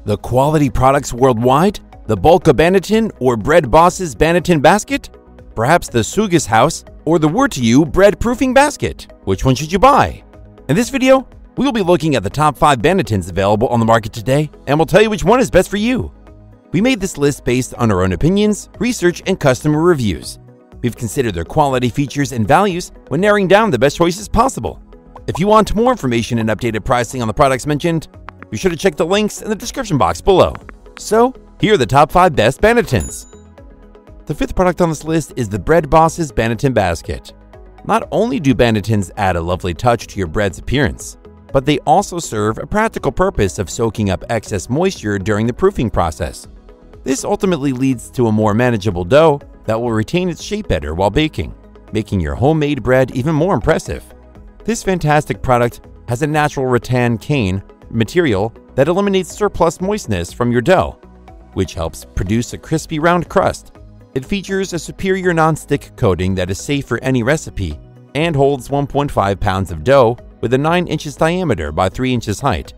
The quality products worldwide? The Bulka Banneton or Bread Bosses Banneton basket? Perhaps the SUGUS house or the WERTIOO bread proofing basket? Which one should you buy? In this video, we will be looking at the top 5 Bannetons available on the market today, and we'll tell you which one is best for you. We made this list based on our own opinions, research, and customer reviews. We've considered their quality, features, and values when narrowing down the best choices possible. If you want more information and updated pricing on the products mentioned, be sure to check the links in the description box below. So, here are the top 5 best Bannetons. The 5th product on this list is the Bread Bosses Banneton basket. Not only do Bannetons add a lovely touch to your bread's appearance, but they also serve a practical purpose of soaking up excess moisture during the proofing process. This ultimately leads to a more manageable dough that will retain its shape better while baking, making your homemade bread even more impressive. This fantastic product has a natural rattan cane material that eliminates surplus moistness from your dough, which helps produce a crispy round crust. It features a superior non-stick coating that is safe for any recipe and holds 1.5 pounds of dough with a 9 inches diameter by 3 inches height.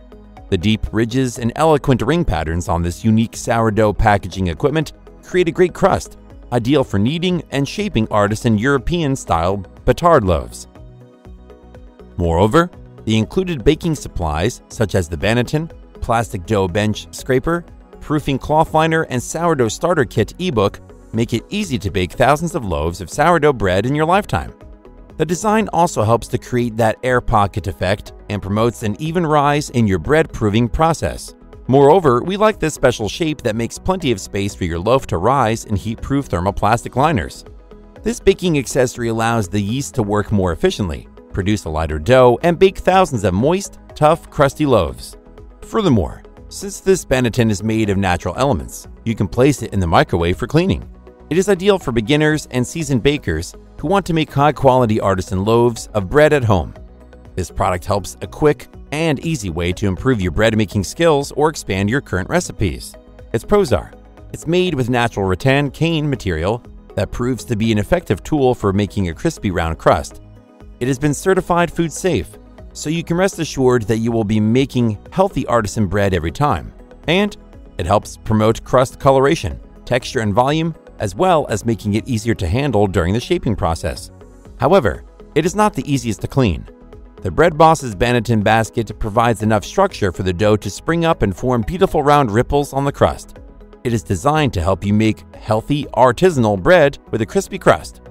The deep ridges and eloquent ring patterns on this unique sourdough packaging equipment create a great crust, ideal for kneading and shaping artisan European-style batard loaves. Moreover, the included baking supplies such as the Banneton, plastic dough bench scraper, proofing cloth liner, and sourdough starter kit ebook make it easy to bake thousands of loaves of sourdough bread in your lifetime. The design also helps to create that air pocket effect and promotes an even rise in your bread proving process. Moreover, we like this special shape that makes plenty of space for your loaf to rise in heat-proof thermoplastic liners. This baking accessory allows the yeast to work more efficiently, produce a lighter dough, and bake thousands of moist, tough, crusty loaves. Furthermore, since this Banneton is made of natural elements, you can place it in the microwave for cleaning. It is ideal for beginners and seasoned bakers who want to make high-quality artisan loaves of bread at home. This product helps a quick and easy way to improve your bread-making skills or expand your current recipes. Its pros are: it's made with natural rattan cane material that proves to be an effective tool for making a crispy round crust. It has been certified food safe, so you can rest assured that you will be making healthy artisan bread every time. And it helps promote crust coloration, texture, and volume, as well as making it easier to handle during the shaping process. However, it is not the easiest to clean. The Bread Bosses Banneton basket provides enough structure for the dough to spring up and form beautiful round ripples on the crust. It is designed to help you make healthy, artisanal bread with a crispy crust.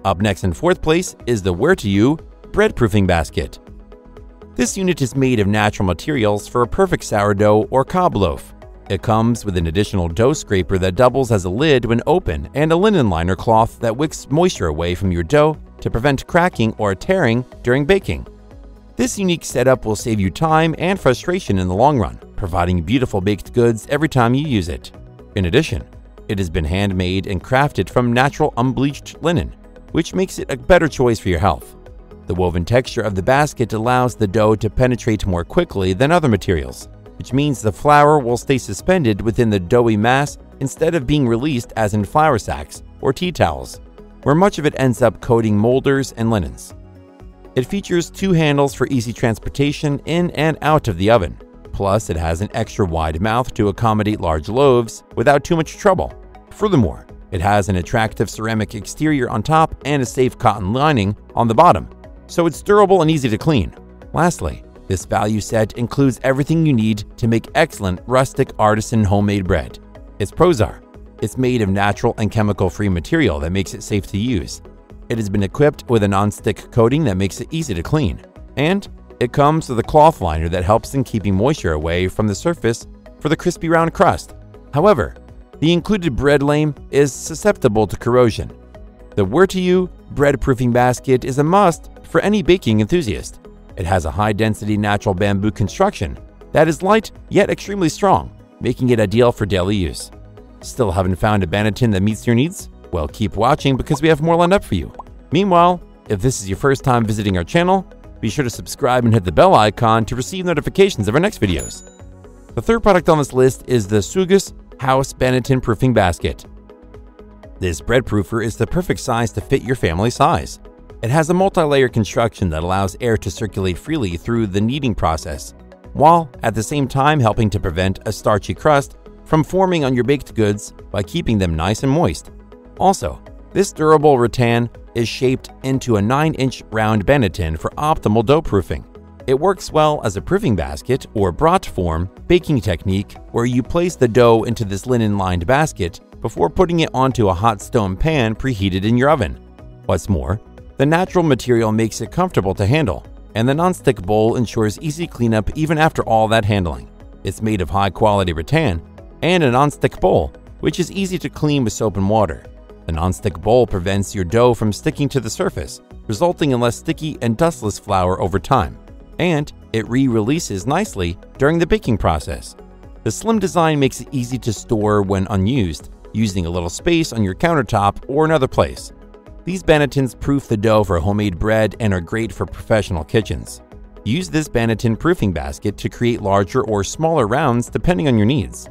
Up next in 4th place is the WERTIOO bread proofing basket. This unit is made of natural materials for a perfect sourdough or cob loaf. It comes with an additional dough scraper that doubles as a lid when open and a linen liner cloth that wicks moisture away from your dough to prevent cracking or tearing during baking. This unique setup will save you time and frustration in the long run, providing beautiful baked goods every time you use it. In addition, it has been handmade and crafted from natural unbleached linen, which makes it a better choice for your health. The woven texture of the basket allows the dough to penetrate more quickly than other materials, which means the flour will stay suspended within the doughy mass instead of being released as in flour sacks or tea towels, where much of it ends up coating molders and linens. It features 2 handles for easy transportation in and out of the oven. Plus, it has an extra wide mouth to accommodate large loaves without too much trouble. Furthermore, it has an attractive ceramic exterior on top and a safe cotton lining on the bottom, so it's durable and easy to clean. Lastly, this value set includes everything you need to make excellent rustic artisan homemade bread. Its pros are: it's made of natural and chemical-free material that makes it safe to use. It has been equipped with a non-stick coating that makes it easy to clean. And it comes with a cloth liner that helps in keeping moisture away from the surface for the crispy round crust. However, the included bread lame is susceptible to corrosion. The WERTIOO bread proofing basket is a must for any baking enthusiast. It has a high-density natural bamboo construction that is light yet extremely strong, making it ideal for daily use. Still haven't found a Banneton that meets your needs? Well, keep watching because we have more lined up for you. Meanwhile, if this is your first time visiting our channel, be sure to subscribe and hit the bell icon to receive notifications of our next videos. The 3rd product on this list is the SUGUS House Banneton Proofing Basket. This bread proofer is the perfect size to fit your family size. It has a multi-layer construction that allows air to circulate freely through the kneading process. while at the same time helping to prevent a starchy crust from forming on your baked goods by keeping them nice and moist. Also, this durable rattan is shaped into a 9-inch round banneton for optimal dough proofing. It works well as a proofing basket or brat form baking technique where you place the dough into this linen-lined basket before putting it onto a hot stone pan preheated in your oven. What's more, the natural material makes it comfortable to handle, and the non-stick bowl ensures easy cleanup even after all that handling. It's made of high-quality rattan and a non-stick bowl, which is easy to clean with soap and water. The non-stick bowl prevents your dough from sticking to the surface, resulting in less sticky and dustless flour over time, and it re-releases nicely during the baking process. The slim design makes it easy to store when unused, using a little space on your countertop or another place. These bannetons proof the dough for homemade bread and are great for professional kitchens. Use this banneton proofing basket to create larger or smaller rounds depending on your needs.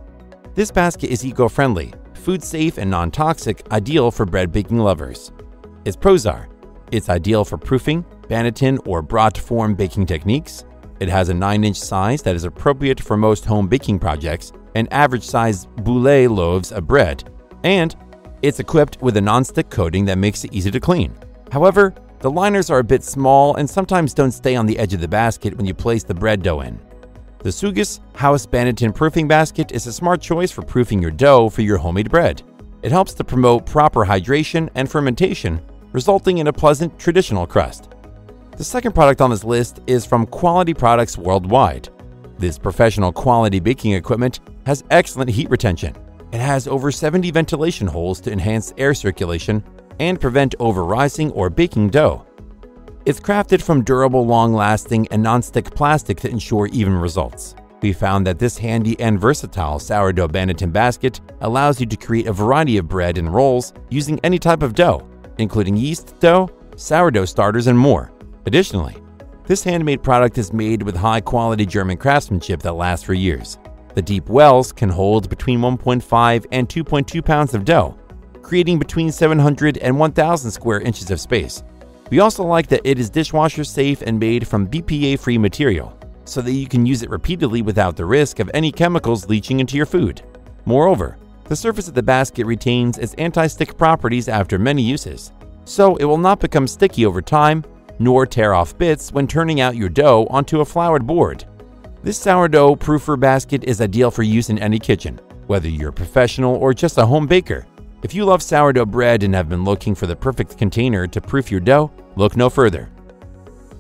This basket is eco-friendly, food-safe, and non-toxic, ideal for bread baking lovers. Its pros are: it's ideal for proofing, banneton, or brat form baking techniques. It has a 9-inch size that is appropriate for most home baking projects and average-size boule loaves of bread, and it's equipped with a non-stick coating that makes it easy to clean. However, the liners are a bit small and sometimes don't stay on the edge of the basket when you place the bread dough in. The SUGUS House Banneton Proofing Basket is a smart choice for proofing your dough for your homemade bread. It helps to promote proper hydration and fermentation, resulting in a pleasant traditional crust. The second product on this list is from Quality Products Worldwide. This professional quality baking equipment has excellent heat retention. It has over 70 ventilation holes to enhance air circulation and prevent over-rising or baking dough. It's crafted from durable, long-lasting, and non-stick plastic to ensure even results. We found that this handy and versatile sourdough banneton basket allows you to create a variety of bread and rolls using any type of dough, including yeast dough, sourdough starters, and more. Additionally, this handmade product is made with high-quality German craftsmanship that lasts for years. The deep wells can hold between 1.5 and 2.2 pounds of dough, creating between 700 and 1,000 square inches of space. We also like that it is dishwasher safe and made from BPA-free material, so that you can use it repeatedly without the risk of any chemicals leaching into your food. Moreover, the surface of the basket retains its anti-stick properties after many uses, so it will not become sticky over time, nor tear off bits when turning out your dough onto a floured board. This sourdough proofer basket is ideal for use in any kitchen, whether you're a professional or just a home baker. If you love sourdough bread and have been looking for the perfect container to proof your dough, look no further.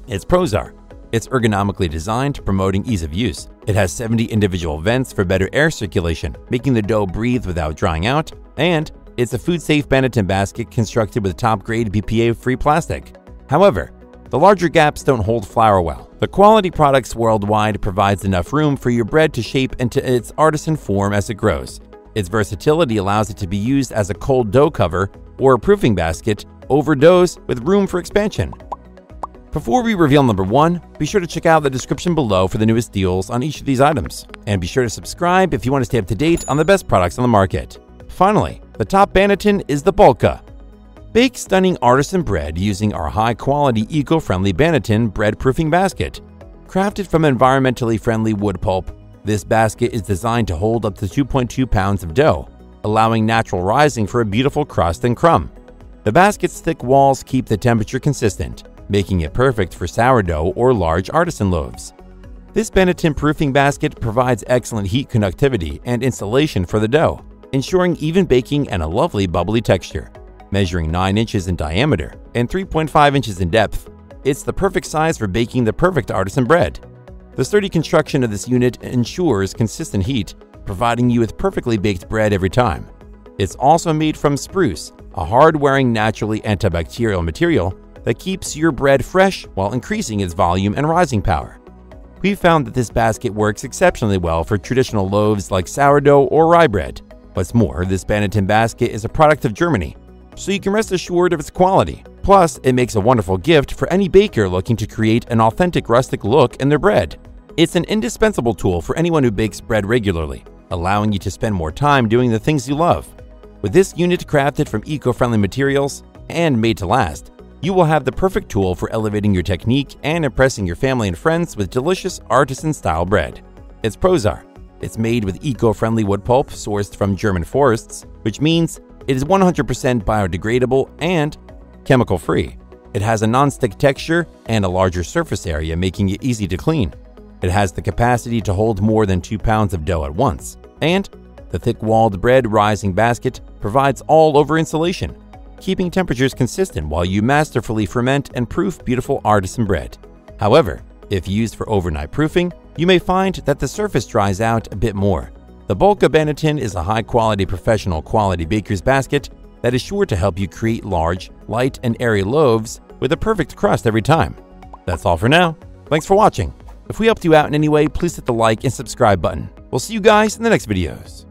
Its pros are: it's ergonomically designed, promoting ease of use. It has 70 individual vents for better air circulation, making the dough breathe without drying out, and it's a food-safe banneton basket constructed with top-grade BPA-free plastic. However, the larger gaps don't hold flour well. The Quality Products Worldwide provides enough room for your bread to shape into its artisan form as it grows. Its versatility allows it to be used as a cold dough cover or a proofing basket over doughs with room for expansion. Before we reveal number 1, be sure to check out the description below for the newest deals on each of these items. And be sure to subscribe if you want to stay up to date on the best products on the market. Finally, the top banneton is the Bulka. Bake stunning artisan bread using our high-quality, eco-friendly banneton bread proofing basket. Crafted from environmentally friendly wood pulp, this basket is designed to hold up to 2.2 pounds of dough, allowing natural rising for a beautiful crust and crumb. The basket's thick walls keep the temperature consistent, making it perfect for sourdough or large artisan loaves. This banneton proofing basket provides excellent heat conductivity and insulation for the dough, ensuring even baking and a lovely bubbly texture. Measuring 9 inches in diameter and 3.5 inches in depth, it's the perfect size for baking the perfect artisan bread. The sturdy construction of this unit ensures consistent heat, providing you with perfectly baked bread every time. It's also made from spruce, a hard-wearing, naturally antibacterial material that keeps your bread fresh while increasing its volume and rising power. We've found that this basket works exceptionally well for traditional loaves like sourdough or rye bread. What's more, this banneton basket is a product of Germany, so you can rest assured of its quality. Plus, it makes a wonderful gift for any baker looking to create an authentic rustic look in their bread. It's an indispensable tool for anyone who bakes bread regularly, allowing you to spend more time doing the things you love. With this unit crafted from eco-friendly materials and made to last, you will have the perfect tool for elevating your technique and impressing your family and friends with delicious artisan-style bread. Its pros are: it's made with eco-friendly wood pulp sourced from German forests, which means it is 100% biodegradable and chemical-free. It has a non-stick texture and a larger surface area, making it easy to clean. It has the capacity to hold more than 2 pounds of dough at once. And the thick-walled bread rising basket provides all-over insulation, keeping temperatures consistent while you masterfully ferment and proof beautiful artisan bread. However, if used for overnight proofing, you may find that the surface dries out a bit more. The Bulka Banneton is a high-quality professional quality baker's basket that is sure to help you create large, light, and airy loaves with a perfect crust every time. That's all for now. Thanks for watching. If we helped you out in any way, please hit the like and subscribe button. We'll see you guys in the next videos.